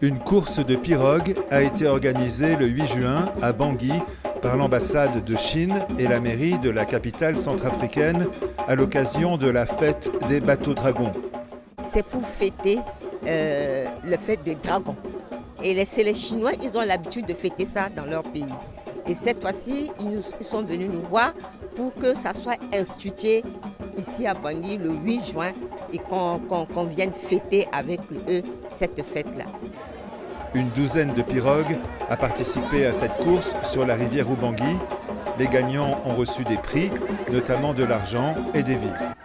Une course de pirogues a été organisée le 8 juin à Bangui par l'ambassade de Chine et la mairie de la capitale centrafricaine à l'occasion de la fête des bateaux dragons. C'est pour fêter le fête des dragons. Et c'est les Chinois, ils ont l'habitude de fêter ça dans leur pays. Et cette fois-ci, ils sont venus nous voir pour que ça soit institué ici à Bangui le 8 juin et qu'on vienne fêter avec eux cette fête-là. Une douzaine de pirogues a participé à cette course sur la rivière Ubangui. Les gagnants ont reçu des prix, notamment de l'argent et des vivres.